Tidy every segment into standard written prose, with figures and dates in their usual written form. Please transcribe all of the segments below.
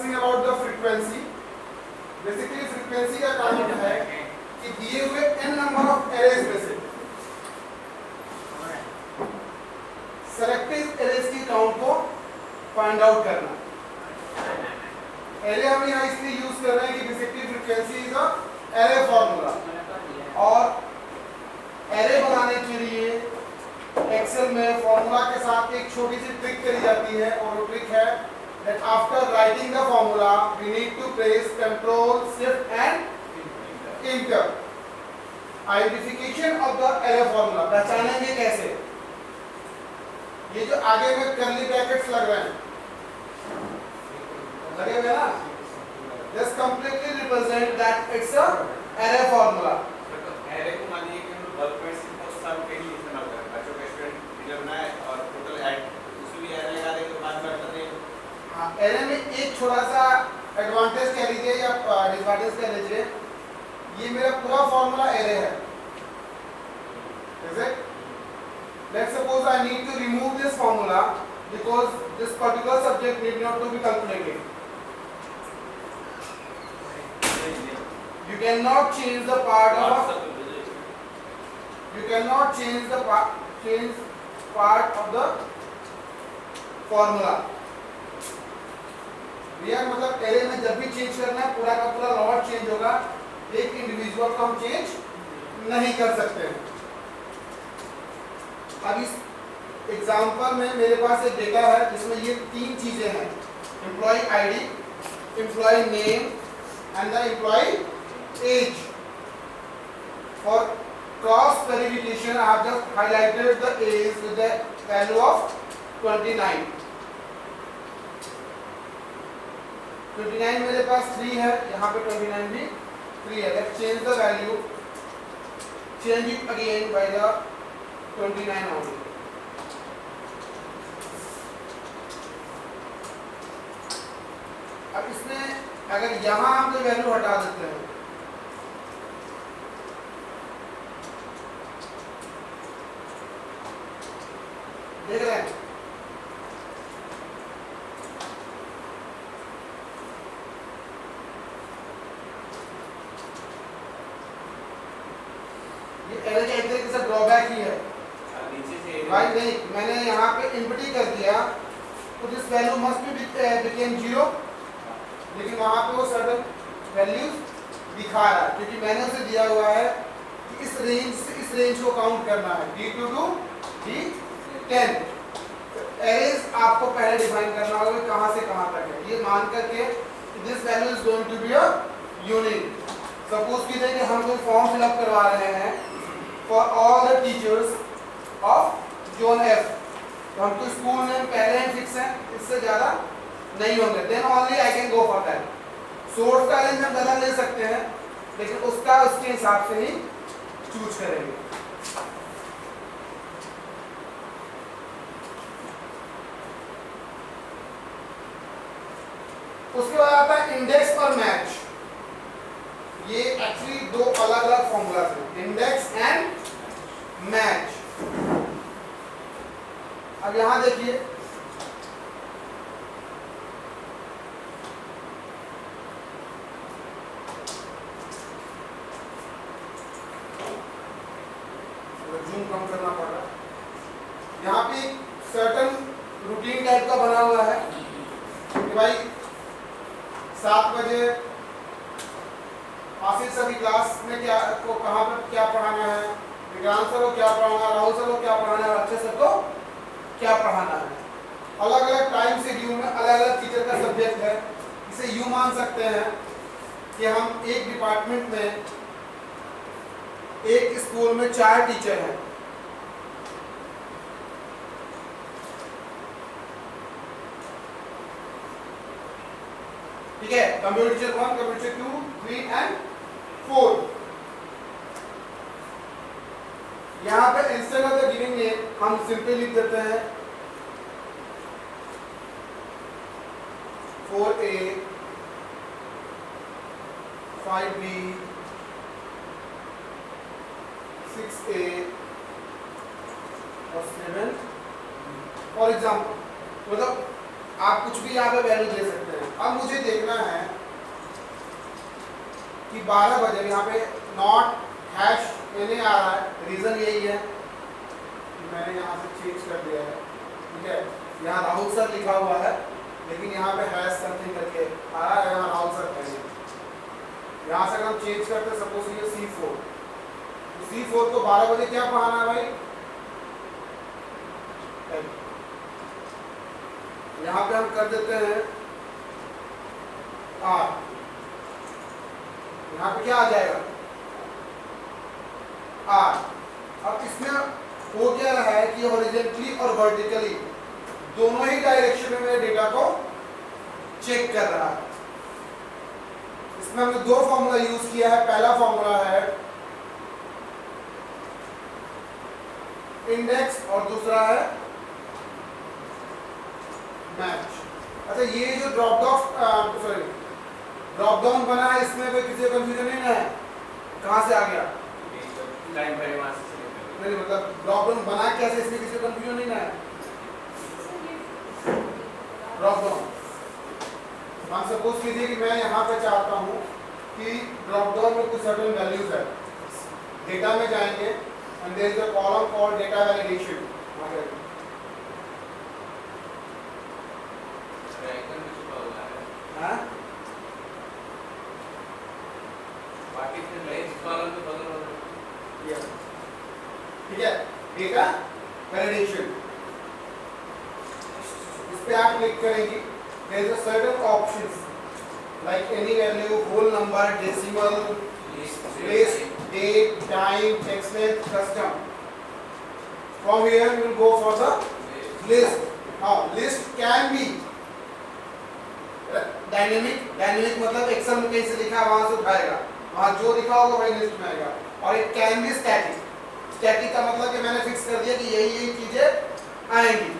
Discussing about the frequency. Basically frequency का count है कि दिए हुए n नंबर ऑफ एरेज में से सेलेक्टिव एरेज की काउंट को फाइंड आउट करना। एरे हम यहाँ इसलिए यूज कर रहे हैं कि basically frequency is a array formula, और एरे बनाने के लिए एक्सेल में फॉर्मूला के साथ एक छोटी सी ट्रिक करी जाती है, और वो ट्रिक है that after writing the formula we need to press Ctrl Shift and Enter। Identification of the array formula पहचानेंगे कैसे? ये जो आगे में कर्ली ब्रैकेट्स लग रहे हैं, लगे हुए ना, this completely represent that it's a array formula। Array को मानिए कि हम बल्क में सिंपल सम के लिए इस्तेमाल करें, बच्चों का स्टूडेंट जब बनाए और टोटल ऐड उसमें भी एरे लगा देंगे तो बात करते हैं। हाँ, एरे में एक छोटा सा एडवांटेज कह लीजिए या डिसएडवांटेज कह लीजिए, ये मेरा पूरा फॉर्मूला एरे है, is it? Let's suppose I need to remove this formula because this particular subject need not to be calculated। You cannot change the part of the formula। भैया मतलब एरे में जब भी चेंज करना है पूरा का पूरा लॉट चेंज होगा, एक इंडिविजुअल को हम चेंज नहीं कर सकते हैं। अब इस एग्जांपल में मेरे पास एक डेटा है जिसमें ये तीन चीजें हैं, employee ID, employee name and the employee age. For cross verification I have just highlighted the age with the value of 29। 29 मेरे पास 3 है, यहाँ पे 29 भी 3 है। Let's change the value, change it again by the 29 only। अब इसमें अगर यहाँ हम कोई वैल्यू हटा देते हैं, देख रहे हैं एरे का एक तरीके से ड्रॉबैक ही है भाई। नहीं, मैंने यहाँ पे इनपुट कर दिया तो this value must be became 0, लेकिन वहाँ पे वो सर्टेन वैल्यूज दिखा रहा है क्योंकि मैंने उसे दिया हुआ है कि इस रेंज से इस रेंज को काउंट करना है, D2 to D10। एरेज आपको पहले डिफाइन करना होगा कि कहाँ से कहाँ तक है, ये मान करके this value is going to be a unit. Suppose कीजिए कि हम कोई फॉर्म फिलअप करवा रहे हैं for all the teachers of zone F, तो हम तो स्कूल में पहले ही फिक्स है, इससे ज़्यादा नहीं होंगे, then only I can go for that. Source का रेंज हम अलग ले सकते हैं, लेकिन उसका उसके हिसाब से ही चूज करेंगे। उसके बाद आता है इंडेक्स और मैच। ये एक्चुअली दो अलग अलग फॉर्मूला हैं, इंडेक्स एंड मैच। अब यहां देखिए जूम कम करना पड़ रहा है, यहाँ पे सर्टन रूटीन टाइप का बना हुआ है कि भाई 7 बजे आसिफ सर की क्लास में क्या को कहाँ पर क्या पढ़ाना है, विक्रांत सर को क्या पढ़ाना है, राहुल सर को क्या पढ़ाना है, अच्छे सर को क्या पढ़ाना है। अलग अलग टाइम शेड्यूल में अलग अलग टीचर का सब्जेक्ट है। इसे यूँ मान सकते हैं कि हम एक डिपार्टमेंट में एक स्कूल में 4 टीचर हैं, ठीक है, computer teacher 1, computer teacher 2, 3 and 4। यहाँ पे instead of the giving name हम सिंपली लिख देते हैं 4A, 5B, 6A और 7 फॉर एग्जाम्पल। मतलब आप कुछ भी यहाँ पे वैल्यू दे सकते हैं। अब मुझे देखना है कि 12 बजे यहाँ पे नॉट हैश मैंने आ रहा है, रीजन यही है कि मैंने यहाँ से चेंज कर दिया है, ठीक है। यहाँ राहुल सर लिखा हुआ है लेकिन यहाँ पे हैश समथिंग करके आ रहा है, यहाँ राहुल सर है। यहाँ से अगर हम चेंज करते हैं सपोज ये C4, तो C4 को 12 बजे क्या पढ़ाना है भाई, यहाँ पे हम कर देते हैं R, यहाँ पे क्या आ जाएगा R। अब इसमें हो क्या रहा है कि हॉरिजॉन्टली और वर्टिकली दोनों ही डायरेक्शन में मेरे डेटा को चेक कर रहा है। इसमें हमने दो फॉर्मूला यूज किया है। पहला फॉर्मूला है इंडेक्स और दूसरा है मैच। अच्छा, ये जो ड्रॉप डाउन बना है इसमें कोई किसी को कंफ्यूजन नहीं है, कहां से आ गया टाइम पर वहां से नहीं, मतलब ड्रॉप डाउन बना कैसे, इसमें किसी को कंफ्यूजन नहीं है। ड्रॉप डाउन मान सपोज कीजिए कि मैं यहाँ पे चाहता हूँ कि ड्रॉप डाउन में कुछ सर्टेन वैल्यूज है, डेटा में जाएंगे and there is a column called data validation. Icon में छुपा हुआ है, हां बाकी फिर लाइन कॉलम में बदल हो रहा है, ठीक है। डेटा वैलिडेशन इस पे आप क्लिक करेंगे, there is a certain options like any value, whole number, decimal, place, date, time, text length, custom. From here we will go for the list. Now list can be dynamic मतलब Excel में कहीं से लिखा है वहां से उठाएगा, वहां जो लिखा होगा वही लिस्ट में आएगा। और एक कैन बी स्टैटिक का मतलब कि मैंने फिक्स कर दिया कि यही चीजें आएंगी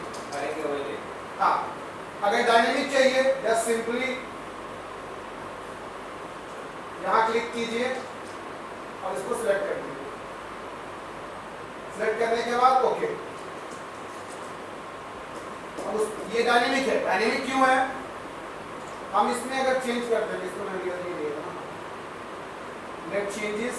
वही। हाँ, अगर डायनेमिक चाहिए जस्ट सिंपली यहाँ क्लिक कीजिए और इसको सिलेक्ट कर दीजिए। सिलेक्ट करने के बाद ओके। अब ये डायनेमिक है। डायनेमिक क्यों है, हम इसमें अगर चेंज करते हैं, इसको मैं लिख देगा late changes,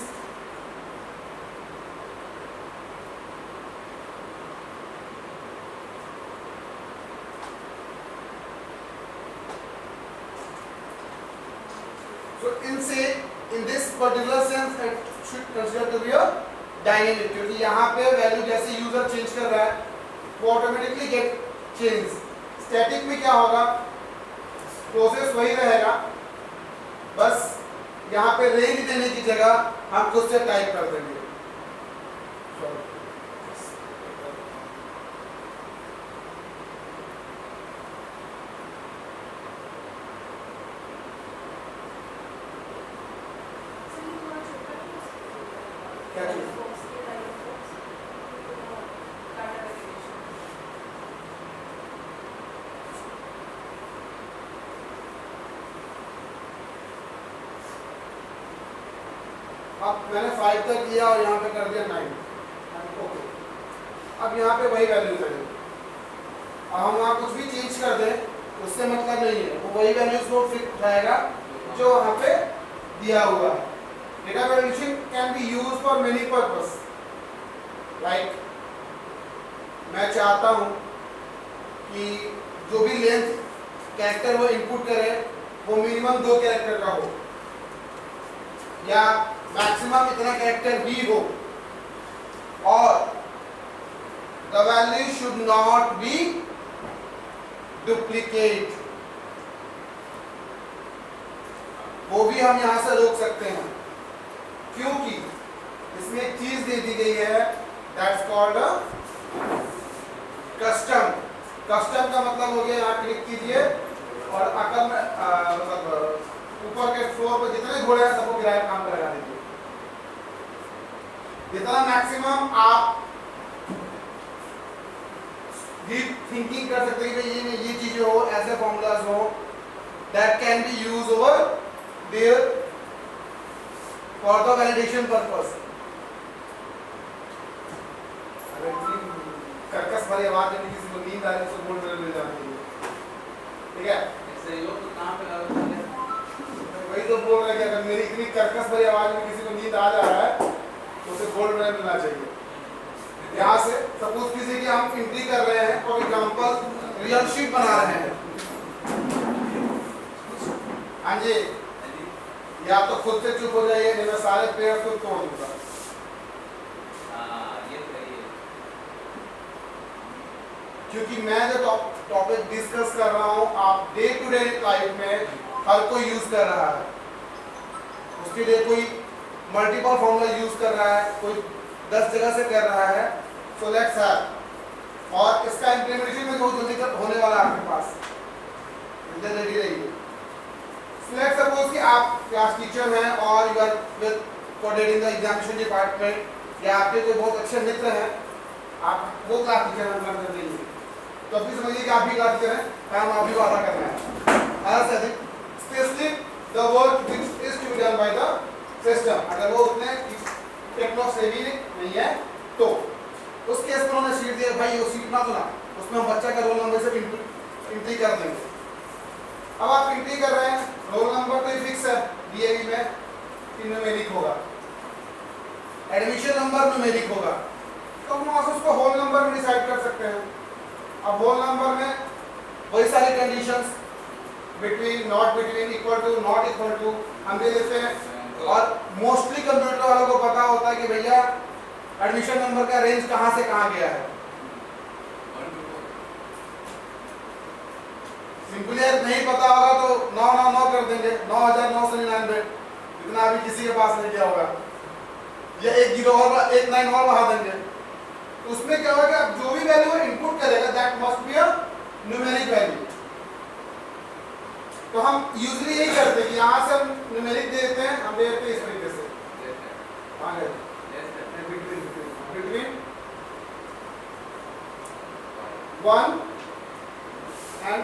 so in this particular sense it should consider to be a dynamic, क्योंकि यहाँ पे वैल्यू जैसे यूजर चेंज कर रहा है वो ऑटोमेटिकली गेट चेंज। स्टैटिक में क्या होगा, प्रोसेस वही रहेगा, बस यहाँ पे रेंज देने की जगह हम खुद से टाइप कर देंगे। क्या चीज? अब मैंने 5 तक लिया और यहाँ पे कर दिया 9, ओके। अब यहाँ पे वही वैल्यूज है, अब हम वहाँ कुछ भी चेंज कर दें उससे मतलब नहीं है, वो वही वैल्यूज को फिट उठाएगा जो वहाँ पे दिया हुआ है। Data validation can be used for many purpose, like मैं चाहता हूँ कि जो भी लेंथ कैरेक्टर वो इनपुट करे वो मिनिमम 2 कैरेक्टर का हो या मैक्सिमम इतना कैरेक्टर भी हो, और the value should not be duplicate, वो भी हम यहां से रोक सकते हैं क्योंकि इसमें एक चीज दे दी गई है दैट्स कॉल्ड कस्टम। कस्टम का मतलब हो गया, यहाँ क्लिक कीजिए और अकल में मतलब ऊपर के फ्लोर पर जितने घोड़े हैं सबको गिराए काम पर लगा दीजिए। जितना मैक्सिमम आप डीप थिंकिंग कर सकते हैं कि ये चीजें हो, ऐसे फॉर्मूलाज हो that can be use over there for the validation purpose. अगर कर्कश वाली आवाज में किसी को नींद आ रही है तो बोल मिल जाती है, ठीक है। सहयोग तो कहाँ पे लगा है? वही तो बोल रहे हैं कि अगर मेरी इतनी कर्कश भरी आवाज में किसी को नींद आ जा रहा है तो उसे गोल्ड मेडल मिलना चाहिए। यहाँ से सपोज कीजिए कि हम एंट्री कर रहे हैं फॉर एग्जांपल रियल शीट बना रहे हैं। हाँ जी, या तो खुद से चुप हो जाइए नहीं मैं सारे पेयर को तोड़ दूंगा। ये सही है। क्योंकि मैं जो टॉपिक डिस्कस कर रहा हूँ आप डे टू डे लाइफ में हर कोई यूज कर रहा है। उसके लिए कोई मल्टीपल फॉर्मूला यूज कर रहा है, कोई 10 जगह से कर रहा है। सो लेट्स हैव, और इसका इंप्लीमेंटेशन में बहुत जल्दी होने वाला है आपके पास, इधर रेडी रहिए। लेट्स सपोज कि आप क्लास टीचर हैं और you are with coordinating the examination department, या आपके कोई बहुत अच्छे मित्र हैं, आप वो क्लास टीचर हैं कर देंगे, तो अभी समझिए कि आप भी क्लास टीचर हैं, काम आप भी वादा करना है। से अधिक specially the work which is to be done by the system, अगर वो उतने टेक्नो सेवी नहीं है तो उस केस में उन्होंने शीट दिया, भाई वो शीट ना दो ना, उसमें हम बच्चा का रोल नंबर से एंट्री कर देंगे। अब आप एंट्री कर रहे हैं, रोल नंबर तो फिक्स है डीएवी में कि न्यूमेरिक होगा, एडमिशन नंबर न्यूमेरिक होगा, तो हम वहां से उसको होल नंबर में डिसाइड कर सकते हैं। अब होल नंबर में वही सारी conditions between, not between, equal to, not equal to हम दे देते हैं। और मोस्टली कंप्यूटर वालों को पता होता है कि भैया एडमिशन नंबर का रेंज कहां से कहां गया है। सिंपली नहीं पता होगा तो 999 कर देंगे, 9999, इतना अभी किसी के पास नहीं गया होगा, या एक 0 और एक 9 और बढ़ा देंगे। तो उसमें क्या होगा कि आप जो भी वैल्यू इनपुट करेगा that must be a numeric value. तो हम यूजुअली यही करते हैं कि यहाँ से हम न्यूमेरिक दे देते हैं, हम दे देते हैं इस तरीके से बिटवीन 1 एंड,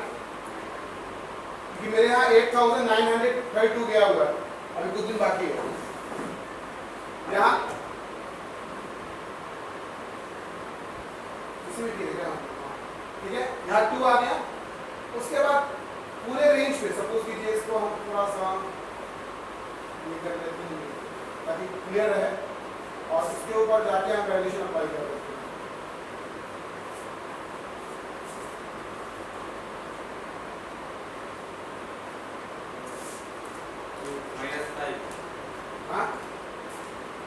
कि मेरे यहाँ 8932 गया हुआ है, अभी कुछ दिन बाकी है। यहाँ ठीक है, यहाँ 2 आ गया। उसके बाद पूरे रेंज पे सपोज कीजिए इसको हम थोड़ा सा ये कर लेते हैं ताकि क्लियर रहे, और इसके ऊपर जाके हम वैल्यूएशन अप्लाई कर देते हैं। हाँ,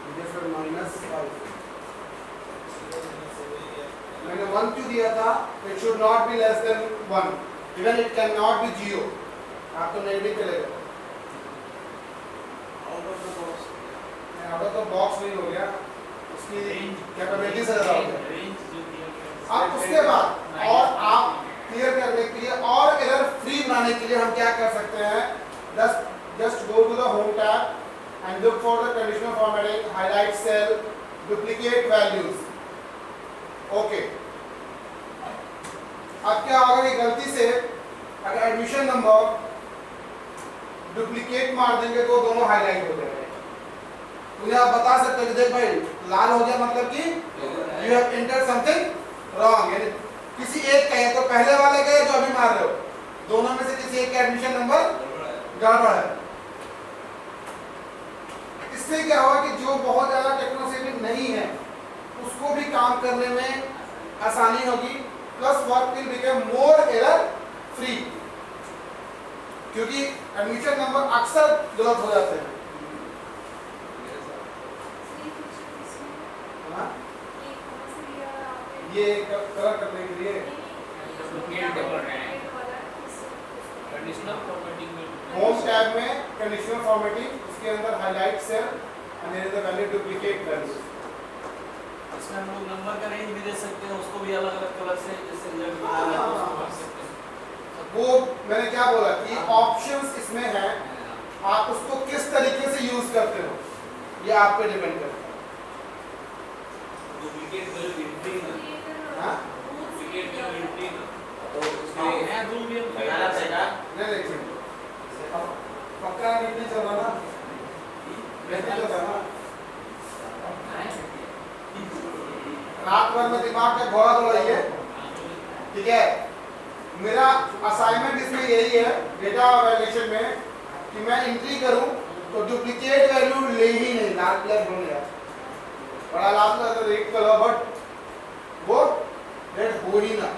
-5 मैंने 1 क्यों दिया था? It should not be less than 1, even it can not be 0, आप तो नेगेटिव चलेगा। आउट ऑफ द बॉक्स नहीं हो गया, उसकी कैपेबिलिटी से ज़्यादा हो गया। अब उसके बाद और आप क्लियर करने के लिए और एरर फ्री बनाने के लिए हम क्या कर सकते हैं, just go to the home tab and look for the conditional formatting, highlight cell, duplicate values. Okay, अब क्या होगा कि गलती से अगर एडमिशन नंबर डुप्लीकेट मार देंगे तो दोनों हाईलाइट हो जाएंगे। मुझे आप बता सकते हो कि देख भाई लाल हो गया मतलब कि you have entered something wrong, यानी किसी एक का है, तो पहले वाले का जो अभी मार रहे हो दोनों में से किसी एक का एडमिशन नंबर गड़बड़ है। इससे क्या होगा कि जो बहुत ज्यादा टेक्नोसेटिव नहीं है उसको भी काम करने में आसानी होगी, plus work will become more error free, क्योंकि एडमिशन नंबर अक्सर गलत हो जाते हैं। ये कलर करने के लिए होम टैब में कंडीशनल फॉर्मेटिंग, उसके अंदर highlight cell and there is the value duplicate value. इसमें हम लोग नंबर का रेंज भी दे सकते हैं, उसको भी अलग अलग कलर से जैसे रिजल्ट बना रहे हैं तो उसको कर सकते हैं। वो मैंने क्या बोला कि ऑप्शंस इसमें है, आप उसको किस तरीके से यूज करते हो ये आप पे डिपेंड करता है। डुप्लीकेट वैल्यू एंट्री ना, हां डुप्लीकेट वैल्यू एंट्री ना, तो हाँ, उसमें नया रूल भी हम लगाना पड़ेगा। नहीं पक्का नहीं चल रहा ना, नहीं चल रहा ना, रात भर में दिमाग का घोड़ा दौड़ाइए, ठीक है। मेरा असाइनमेंट इसमें यही है डेटा वैल्यूएशन में कि मैं एंट्री करूं तो डुप्लीकेट वैल्यू ले ही नहीं, लाल कलर हो गया, बड़ा लाल कलर रेड कलर, बट वो रेड हो ही ना,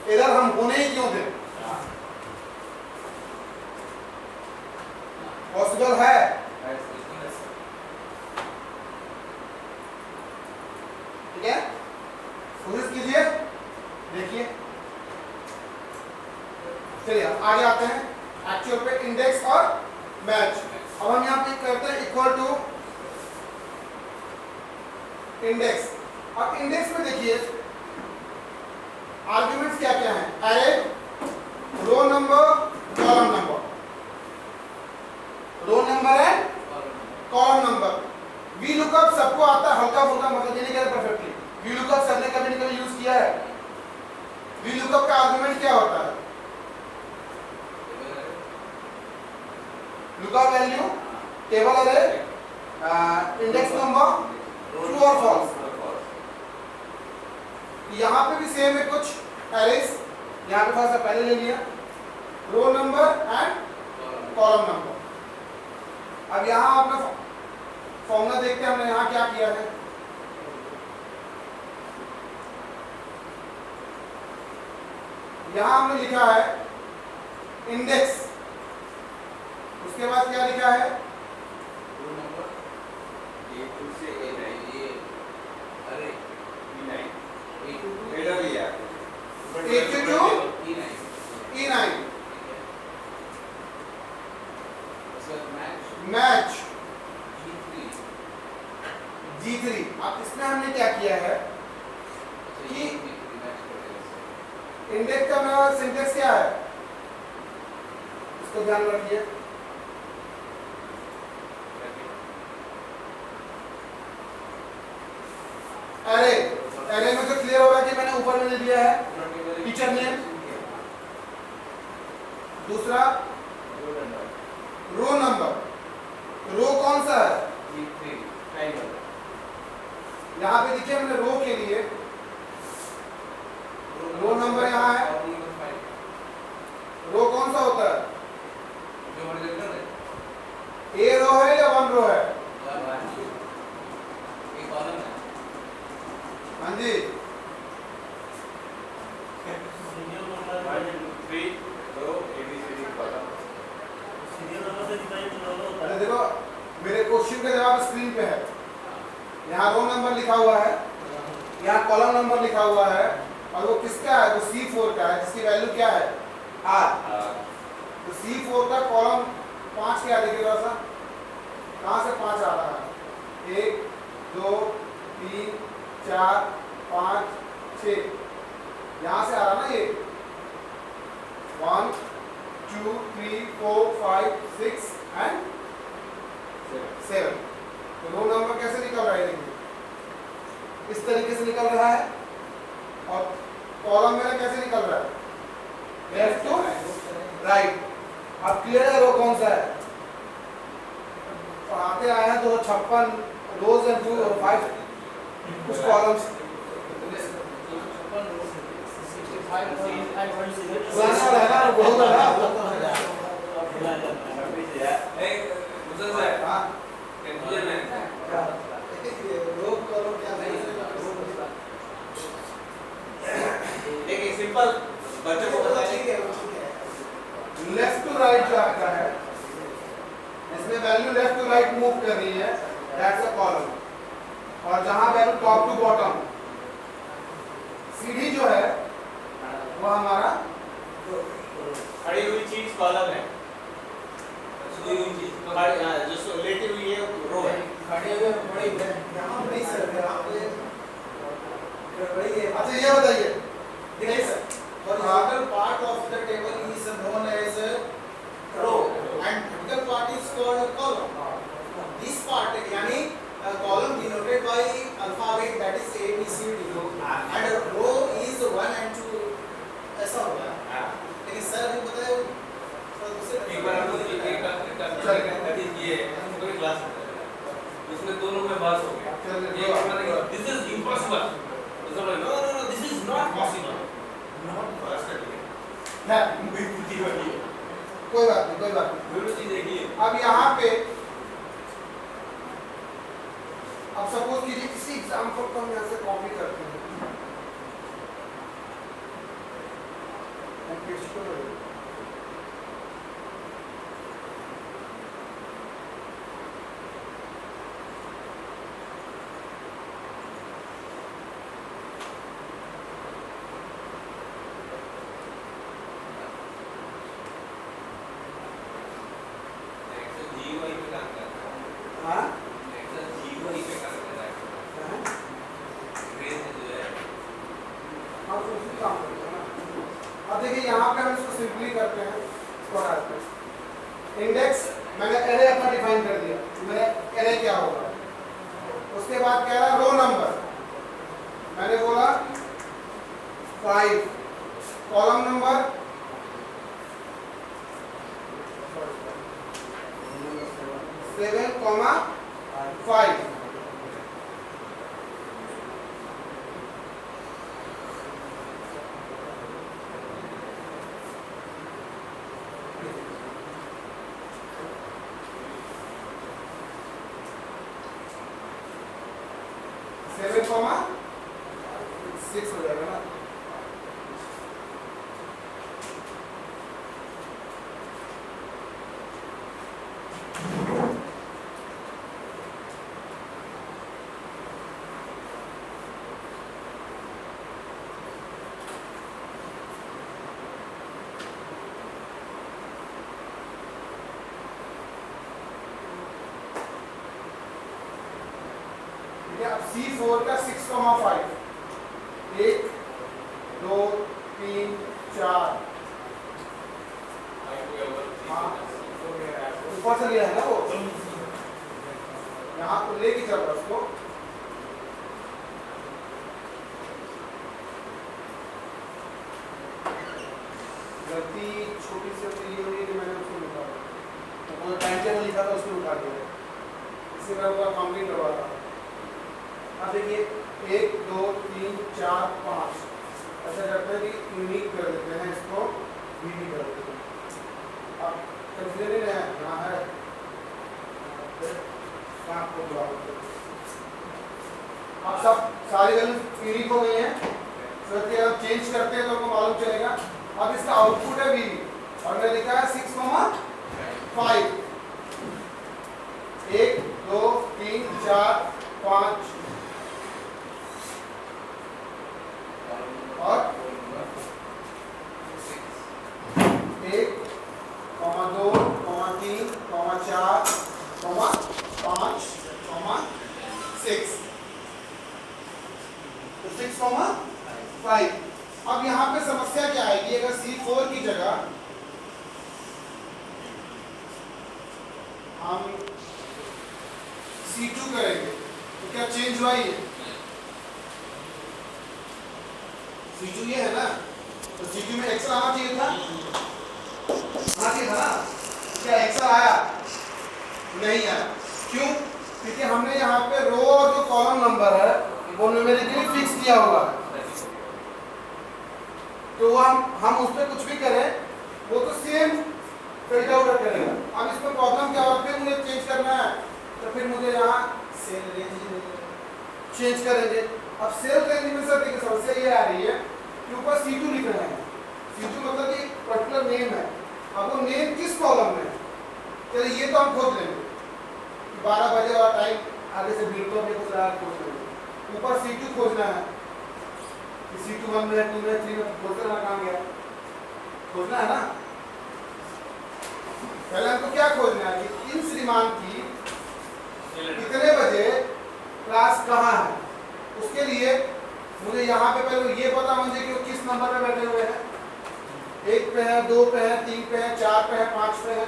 इधर हम होने ही क्यों दें? पॉसिबल है? ठीक है, कोशिश कीजिए, देखिए। चलिए आगे आते हैं एक्चुअल पे, इंडेक्स और मैच। अब हम यहाँ पे करते हैं इक्वल टू इंडेक्स। अब इंडेक्स में देखिए आर्ग्यूमेंट्स क्या क्या हैं, अरे, row number, column number, row number and column number. V lookup सबको आता है, हल्का फुल्का, मतलब ये नहीं कह परफेक्टली। वी लुकअप सबने कभी न कभी यूज किया है। वी लुकअप का आर्गुमेंट क्या होता है? लुकअप वैल्यू, टेबल अरे, इंडेक्स नंबर, ट्रू और फॉल्स। यहाँ पे भी सेम है कुछ एरेस, यहाँ पे थोड़ा सा पहले ले लिया, row number and column number. अब यहाँ अपना फॉर्मूला देखते हैं हमने यहाँ क्या किया है। यहाँ हमने लिखा है इंडेक्स, उसके बाद क्या लिखा है? रो नंबर, A2 से A9, ये अरे E9, हेडर लिया, A2 to E9, match G3। अब इसमें हमने क्या किया है कि इंडेक्स का मेरा सिंटेक्स क्या है, इसको ध्यान रखिए। अरे, अरे में तो क्लियर होगा कि मैंने ऊपर में दे दिया है टीचर नेम, दूसरा रो नंबर, रो कौन सा है? यहाँ पे देखिए हमने रो के लिए रो नंबर यहाँ है, रो कौन सा होता है? ए रो है या वन रो है? हाँ जी, अरे देखो मेरे क्वेश्चन का जवाब स्क्रीन पे है। यहाँ रो नंबर लिखा हुआ है, यहाँ कॉलम नंबर लिखा हुआ है, और वो किसका है? वो C4 का है, जिसकी वैल्यू क्या है? R। तो C4 का कॉलम 5 क्या देखिए सा, कहाँ से 5 आ रहा है? 1 2 3 4 5 6, यहाँ से आ रहा ना ये 1 2 3 4 5 6 एंड 7। तो रो नंबर कैसे निकल रहा है? देखिए इस तरीके से निकल रहा है, और कॉलम मेरा कैसे निकल रहा है? Left to right. अब क्लियर है रो कौन सा है? पढ़ाते आए हैं 256 रोज एंड 5 कुछ कॉलम्स, पुराना वाला है ना, बहुत बड़ा देखिए सिंपल बच्चों को बताइए, लेफ्ट टू राइट जो आपका है, इसमें value left to right move कर रही है, दैट्स अ कॉलम। और जहां वैल्यू टॉप टू बॉटम, सीढ़ी जो है वो हमारा खड़ी हुई चीज कॉलम है, जो लेटी हुई है रो है। अच्छा ये बताइए, horizontal part of the table is known as a row and vertical part is called a column. This part यानी column denoted by alphabet, that is A B C D, and row is 1 and 2 ऐसा होता है। लेकिन sir अभी बताए एक बार हम लोग ये हमको भी क्लास उसमें दोनों में बात हो गया, this is impossible, no, this is not possible, not possible। है, मेरी बुद्धि वाली है। कोई बात नहीं, कोई बात नहीं। दोनों चीज एक ही है। अब यहाँ पे अब सपोज कीजिए इसी एग्जांपल को हम यहाँ से कॉपी करते हैं। एक्सेल GUI पे काम करता है। हाँ एक्सेल GUI पे काम करता है। ग्रेस जो है हम उसी काम करते हैं ना। अब देखिए यहाँ पे हम इसको सिंपली करते हैं, इसको हटाते हैं। इंडेक्स मैंने एरे अपना डिफाइन कर दिया, मेरा एरे क्या होगा। उसके बाद कह रहा रो नंबर, मैंने बोला 5, कॉलम नंबर 7,5। सेवन कॉमा 6 हो जाएगा ना। अब C4 का 6,5, 1 2 3 4, हाँ ऊपर से लिया है ना वो, यहाँ को लेके चल रहा उसको। गलती छोटी सी होती ये हुई कि मैंने उसको लिखा, तो वो टाइम टेबल लिखा था उसको उठा दिया, इसी तरह का काउंटिंग करवा था। अब देखिए 1 2 3 4 5 ऐसा करते हैं कि यूनिक कर देते हैं, इसको वीवी कर देते हैं। अब कंफ्यूजन है यहाँ है को अब सब सारी वैल्यू यूनिक हो गई हैं। तो अगर चेंज करते हैं तो हमको मालूम चलेगा। अब इसका आउटपुट है वीवी और मैंने लिखा है 6,5, 1 2 3 4 5 और 1 2 3 4 5 6, तो 6,5। अब यहाँ पे समस्या क्या आएगी, अगर C4 की जगह हम C2 करेंगे तो क्या चेंज हुआ ये? C2 ये है ना, तो C2 में एक्सेल आना चाहिए था, ना? क्या एक्सेल आया? नहीं आया। क्यों? क्योंकि हमने यहाँ पे रो और जो कॉलम नंबर है वो न्यूमेरिकली फिक्स किया हुआ है, तो हम उस पर कुछ भी करें वो तो सेम फिल्ड आउट करेगा। अब इसमें प्रॉब्लम क्या होगा, फिर मुझे चेंज करना है तो फिर मुझे यहाँ सेल रेंज चेंज करेंगे। अब सेल रेंज में सर देखिए समस्या ये आ रही है कि ऊपर C2 लिख रहे हैं, C2 मतलब कि पर्टिकुलर नेम है। अब वो नेम किस कॉलम में है, चलिए ये तो हम खोज लेंगे, 12 बजे वाला टाइम आगे से बिल्कुल भी कुछ रहा खोज लेंगे। ऊपर C2 खोजना है, C2 1 में 2 में 3 में खोजना कहाँ गया, खोजना है ना। पहले हमको क्या खोजना है कि इन श्रीमान की कितने बजे क्लास कहाँ है। उसके लिए मुझे यहाँ पे पहले ये पता होना चाहिए कि वो किस नंबर पे बैठे हुए हैं, 1 पे है, 2 पे है, 3 पे है, 4 पे है, 5 पे है।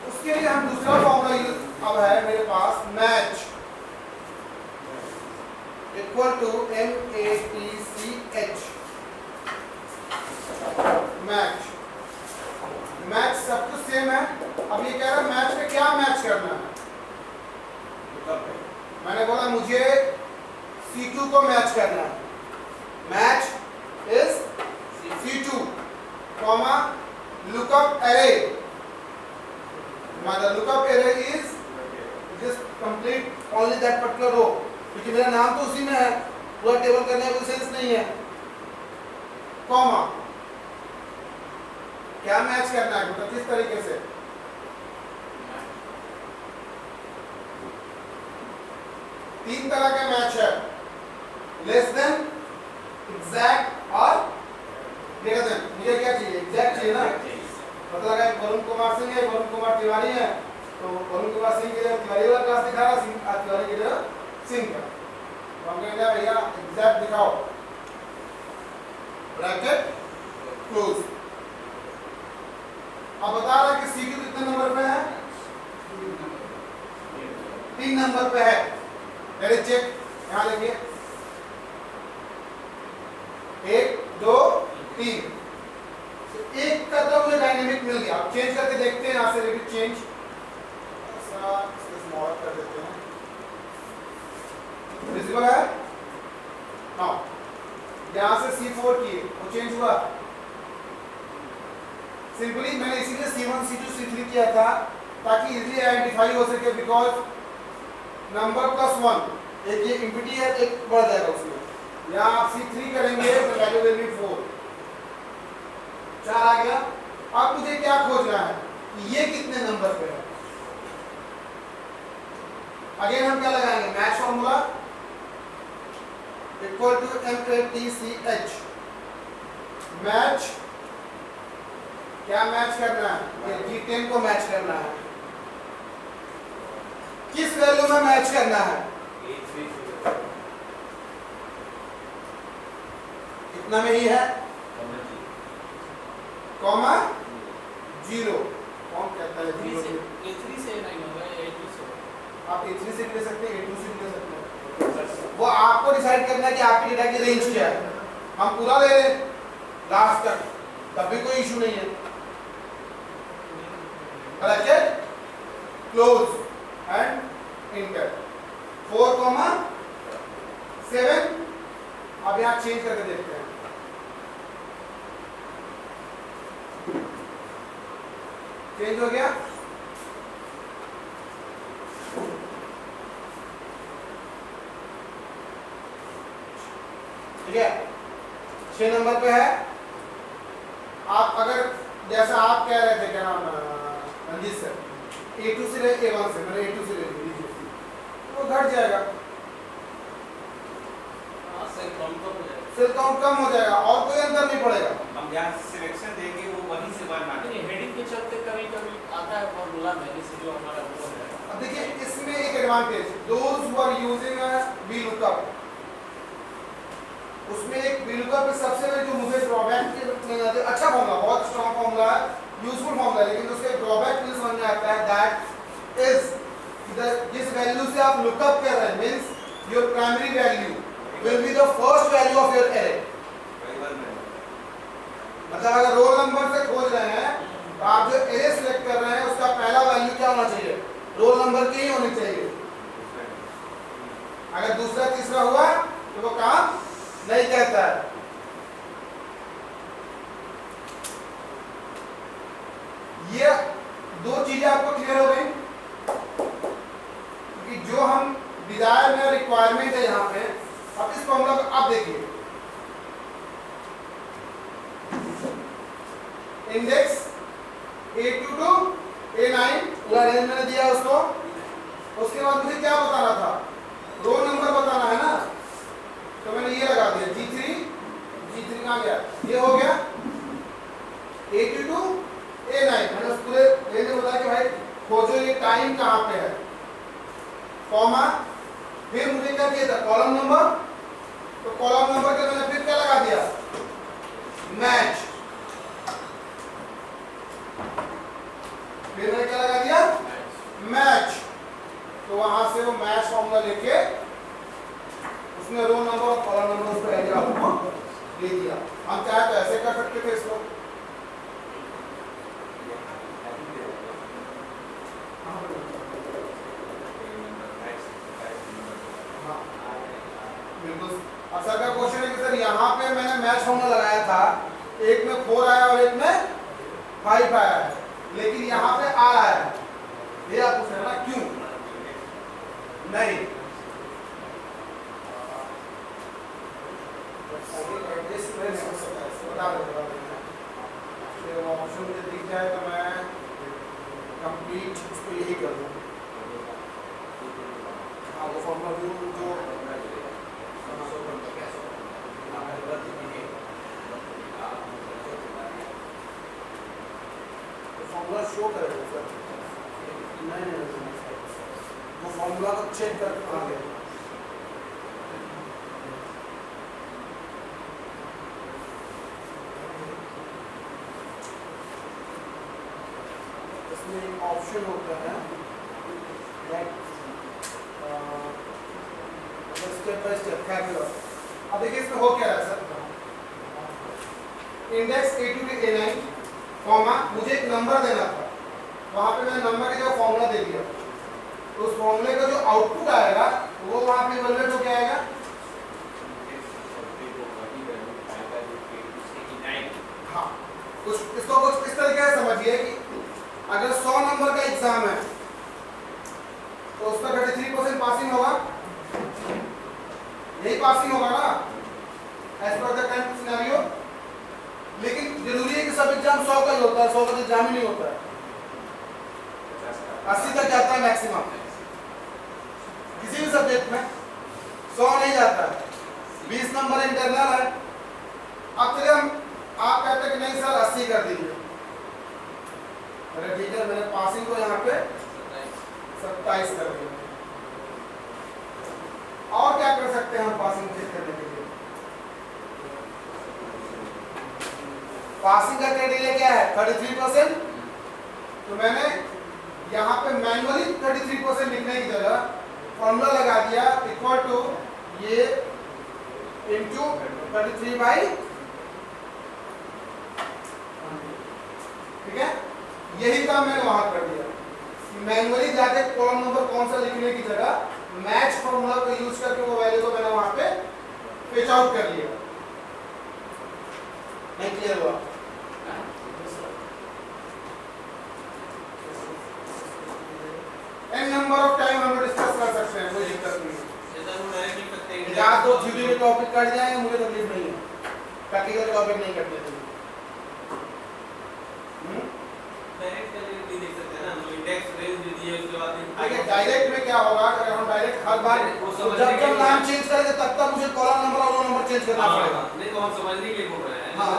उसके लिए हम दूसरा फॉर्मूला अब है मेरे पास, match equal to MATCH। Match सब कुछ सेम है। अब ये कह रहा है मैच में क्या मैच करना है, मैंने बोला मुझे C2 को मैच करना है, match is C2 comma lookup array. The lookup array is just complete only that particular row, क्योंकि मेरा नाम तो उसी में है, पूरा टेबल करने का कोई सेंस नहीं है. कॉमा क्या मैच करना है, मतलब किस तरीके से? तीन तरह के मैच है, लेस देन, एग्जैक्ट और ग्रेटर देन. मुझे क्या चाहिए? एग्जैक्ट चाहिए ना. पता लगा वरुण कुमार सिंह है, वरुण कुमार तिवारी है, तो वरुण कुमार सिंह के लिए तिवारी वाला क्लास दिखा रहा, तिवारी के लिए सिंह का. तो हम कहेंगे भैया एग्जैक्ट दिखाओ, ब्रैकेट क्लोज. अब बता रहा है कि C2 कितने नंबर पे है? 3 नंबर पे है. पहले चेक यहां देखिए, 1 2 3. एक का तो मुझे डायनेमिक मिल गया. अब चेंज करके देखते हैं, यहां से रिपीट चेंज स्मॉल कर देते हैं. विजिबल है नाउ. यहां से C4 किए, वो चेंज हुआ. सिंपली मैंने इसीलिए C1 C2 C3 किया था ताकि इजीली आइडेंटिफाई हो सके, बिकॉज नंबर +1, एक ये एम्प्टी है, एक बढ़ जाएगा उसमें. यहाँ आप C3 करेंगे तो वैल्यू विल बी 4. 4 आ गया. अब मुझे क्या खोजना है कि ये कितने नंबर पे है. अगेन हम क्या लगाएंगे? Match formula equal to MATCH. Match क्या मैच करना है? G10 को मैच करना है. किस वैल्यू में मैच करना है? इतना में ही है, कॉमा 0. कौन कहता है 0? A3 से नहीं होगा, A2 से. आप A3 से भी ले सकते हैं, A2 से भी ले सकते हैं. वो आपको डिसाइड करना है कि आपकी डेटा की रेंज क्या है. हम पूरा ले लें लास्ट तक, तब भी कोई इशू नहीं है. Bracket close and inter. 4 7. अब यहाँ चेंज करके देखते हैं. चेंज हो गया. ठीक है, 6 नंबर पे है. आप अगर जैसा आप कह रहे थे, क्या नाम रंजीत सर, A2 से ले A1 से, मैंने A2 से ले लीजिए, वो घट जाएगा. सेल काउंट कम हो जाएगा और कोई अंतर नहीं पड़ेगा. हम जहाँ सिलेक्शन देंगे वो वहीं से वन मानेंगे. हेडिंग के चलते कभी-कभी आता है फॉर्मूला में, जैसे जो हमारा वो है. अब देखिए इसमें एक advantage, those who are using VLOOKUP, उसमें एक VLOOKUP सबसे बड़ी जो मुझे ड्रॉबैक के, अच्छा फॉर्मूला, बहुत स्ट्रांग फॉर्मूला है, यूजफुल फॉर्मूला, लेकिन उसके ड्रॉबैक मुझे समझ में आता है. दैट इज जिस वैल्यू से आप लुकअप कर रहे हैं, means your primary value will be the first value of your array. मतलब अगर रोल नंबर से खोज रहे हैं तो आप जो array सिलेक्ट कर रहे हैं उसका पहला वैल्यू क्या होना चाहिए? रोल नंबर की ही होनी चाहिए. अगर दूसरा तीसरा हुआ तो वो काम नहीं कहता है. ये दो चीजें आपको क्लियर हो गई कि जो हम डिजायर में रिक्वायरमेंट है यहाँ पे. अब इस फॉर्मूला को आप देखिए, इंडेक्स A2 to A9 पूरा रेंज मैंने दिया उसको. उसके बाद मुझे क्या बताना था? रोल नंबर बताना है ना, तो मैंने ये लगा दिया G3 कहाँ गया? ये हो गया A2 to A9. मैंने उस पूरे रेंज में बताया कि भाई खोजो ये टाइम कहाँ पे है, कॉमा. फिर मुझे क्या किया था? Column number. तो कॉलम नंबर के मैंने फिर क्या लगा दिया? मैच. फिर मैंने क्या लगा दिया? मैच. तो वहां से वो मैच फॉर्मूला लेके उसमें रो नंबर और कॉलम नंबर उसको एज आपको दे दिया. हम चाहे तो ऐसे कर सकते थे इसको. अब सर का क्वेश्चन है कि सर यहाँ पे मैच फॉर्मूला लगाया था, एक में 4 आया और एक में 5 आया है, लेकिन यहाँ पे R आया है। ये आप पूछ रहे हैं ना क्यों? नहीं, ऑप्शन मुझे दिख जाए तो मैं कंप्लीट उसको यही कर दूँ। हाँ, वो फॉर्मूला जो फॉर्मूला शो करेगा सर। नहीं, वो फॉर्मूला को चेक कर आगे। इसमें एक ऑप्शन होता है स्टेप बाय स्टेप कैलकुलस। अब देखिए इसमें हो क्या रहा है sir, index A2 to A9 comma मुझे एक नंबर देना था, वहां पे मैंने नंबर की जगह फॉर्मूला दे दिया, तो उस फॉर्मूले का जो आउटपुट आएगा वो वहां पे इवैल्यूएट हो क्या आएगा। हाँ, कुछ इसको कुछ इस तरीके से समझिए कि अगर 100 नंबर का एग्जाम है तो उसका 33% पासिंग होगा, यही पासिंग होगा ना as per the current scenario. लेकिन जरूरी है कि सब एग्जाम 100 का ही होता है, 100 का एग्जाम ही नहीं होता है, 80 तक जाता है मैक्सिमम, किसी भी सब्जेक्ट में 100 नहीं जाता है, 20 नंबर इंटरनल है। अब चलिए हम आप कहते हैं कि नहीं सर 80 कर दीजिए, अरे ठीक है, मैंने पासिंग को यहाँ पे 27 कर दिया। और क्या कर सकते हैं हम पासिंग चेक करने के लिए? पासिंग का क्राइटेरिया क्या है? 33%। तो मैंने यहाँ पे मैन्युअली 33% लिखने की जगह फॉर्मूला लगा दिया इक्वल टू ये इंटू 33/, ठीक है। यही काम मैंने वहां कर दिया, मैन्युअली जाके कॉलम नंबर कौन सा लिखने की जगह मैच फॉर्मूला को यूज करके वो वैल्यू को मैंने वहां पे फिच आउट कर लिया। नहीं क्लियर हुआ? एन नंबर ऑफ टाइम हम लोग डिस्कस कर सकते हैं, कोई दिक्कत नहीं है। या तो थ्योरी के टॉपिक कट जाएंगे, मुझे तकलीफ नहीं है, प्रैक्टिकल टॉपिक नहीं कटने चाहिए। डायरेक्ट में क्या होगा, अगर हम डायरेक्ट हर बार जब नाम चेंज करेंगे तब तक मुझे कॉलम नंबर और रो नंबर चेंज करना पड़ेगा। नहीं तो हम समझने के लिए बोल रहे हैं। हाँ।